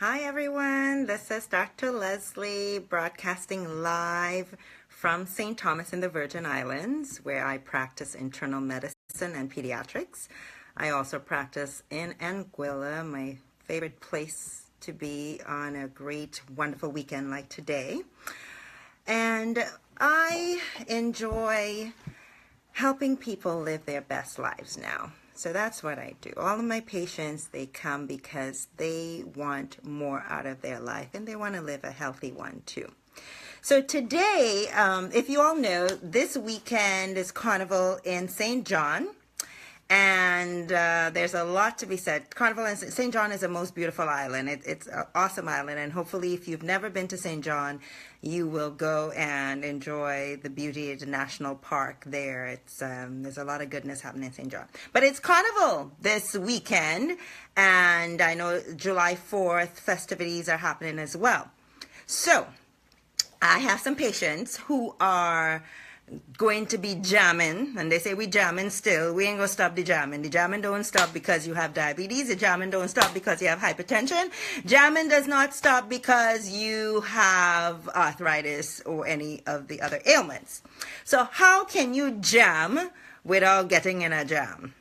Hi everyone, this is Dr. Leslie broadcasting live from St. Thomas in the Virgin Islands, where I practice internal medicine and pediatrics. I also practice in Anguilla, my favorite place to be on a great, wonderful weekend like today. And I enjoy helping people live their best lives now. So that's what I do. All of my patients, they come because they want more out of their life and they want to live a healthy one too. So today, if you all know, this weekend is Carnival in St. John. And there's a lot to be said. Carnival in St. John is the most beautiful island. It's an awesome island. And hopefully, if you've never been to St. John, you will go and enjoy the beauty of the national park there. It's there's a lot of goodness happening in St. John. But it's Carnival this weekend. And I know July 4th festivities are happening as well. So I have some patients who are going to be jamming, and they say we jamming still. We ain't gonna stop the jamming. The jamming don't stop because you have diabetes. The jamming don't stop because you have hypertension. Jamming does not stop because you have arthritis or any of the other ailments. So how can you jam without getting in a jam?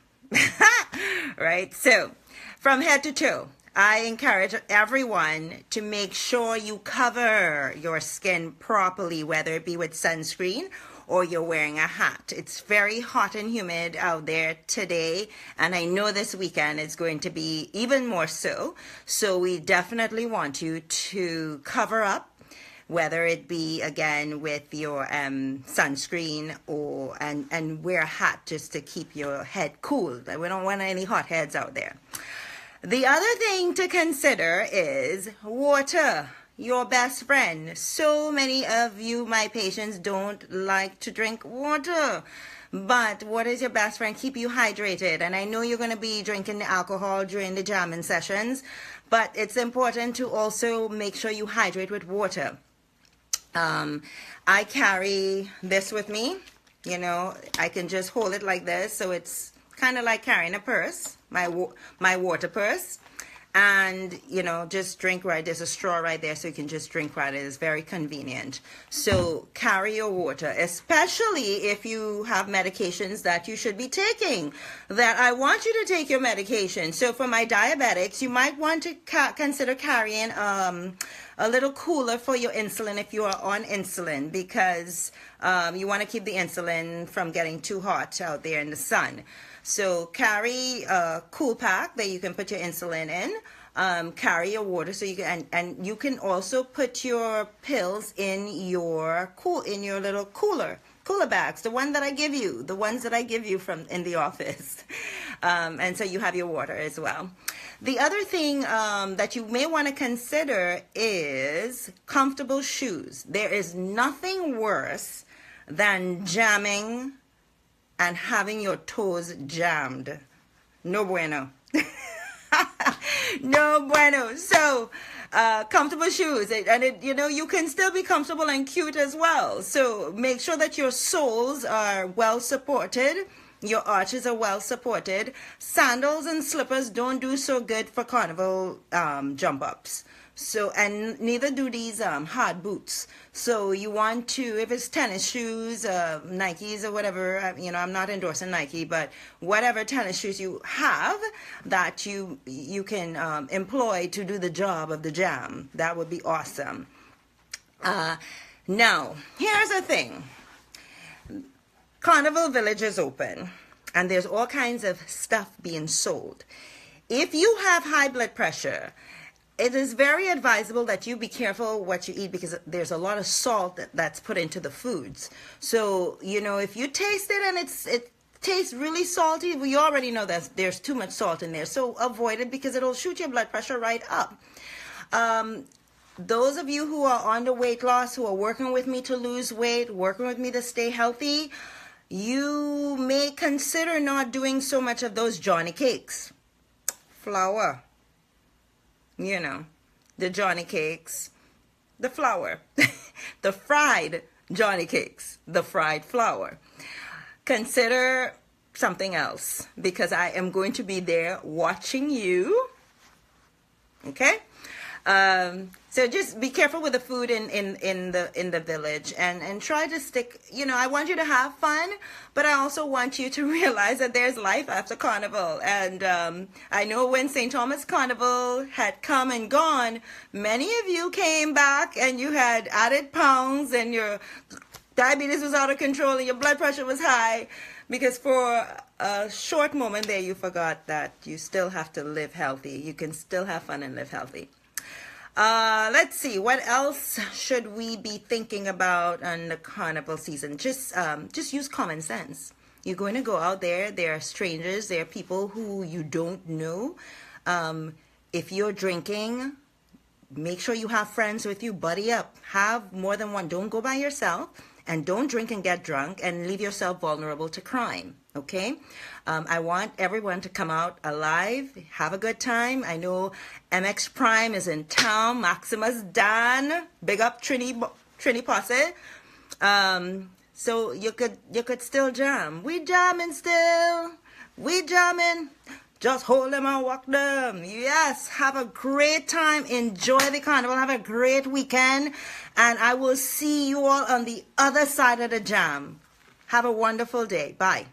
Right? So from head to toe, I encourage everyone to make sure you cover your skin properly, whether it be with sunscreen or you're wearing a hat. It's very hot and humid out there today, and I know this weekend it's going to be even more so. So we definitely want you to cover up, whether it be again with your sunscreen or and wear a hat just to keep your head cool. We don't want any hot heads out there. The other thing to consider is water. Your best friend. So many of you, my patients, don't like to drink water. But what is your best friend? Keep you hydrated. And I know you're going to be drinking the alcohol during the jamming sessions, but it's important to also make sure you hydrate with water. I carry this with me. You know, I can just hold it like this. So it's kind of like carrying a purse, my water purse. And, you know, just drink right. There's a straw right there, so you can just drink right. It is very convenient. So carry your water, especially if you have medications that you should be taking, that I want you to take your medication. So for my diabetics, you might want to consider carrying a little cooler for your insulin if you are on insulin, because you want to keep the insulin from getting too hot out there in the sun. So carry a cool pack that you can put your insulin in. Carry your water so you can, and you can also put your pills in your little cooler bags, the ones that I give you from in the office. And so you have your water as well. The other thing that you may want to consider is comfortable shoes. There is nothing worse than jamming and having your toes jammed. No bueno. No bueno. So, comfortable shoes. You know, you can still be comfortable and cute as well. So, make sure that your soles are well supported. Your arches are well supported. Sandals and slippers don't do so good for carnival jump ups. So, and neither do these hard boots. So you want to, if it's tennis shoes, Nikes or whatever, you know, I'm not endorsing Nike, but whatever tennis shoes you have that you can employ to do the job of the jam, that would be awesome. Now, here's the thing. Carnival Village is open, and there's all kinds of stuff being sold. If you have high blood pressure, it is very advisable that you be careful what you eat, because there's a lot of salt that's put into the foods. So, you know, if you taste it and it tastes really salty, we already know that there's too much salt in there. So avoid it, because it'll shoot your blood pressure right up. Those of you who are on the weight loss, who are working with me to lose weight, working with me to stay healthy, you may consider not doing so much of those Johnny cakes. Flour. You know, the Johnny cakes, the flour, the fried Johnny cakes, the fried flour. Consider something else, because I am going to be there watching you. Okay? So just be careful with the food in the village, and try to stick. I want you to have fun, but I also want you to realize that there's life after Carnival. And I know when St. Thomas Carnival had come and gone, many of you came back and you had added pounds, and your diabetes was out of control and your blood pressure was high, because for a short moment there you forgot that you still have to live healthy. You can still have fun and live healthy. Let's see, what else should we be thinking about on the carnival season? Just use common sense. You're going to go out there. There are strangers. There are people who you don't know. If you're drinking, make sure you have friends with you. Buddy up. Have more than one. Don't go by yourself. And don't drink and get drunk and leave yourself vulnerable to crime, okay? I want everyone to come out alive, have a good time. I know MX Prime is in town, Maximus Dan, big up Trini Posse. So you could still jam. We jamming still. We jamming. Just hold them and walk them. Yes, have a great time. Enjoy the carnival. Have a great weekend. And I will see you all on the other side of the jam. Have a wonderful day. Bye.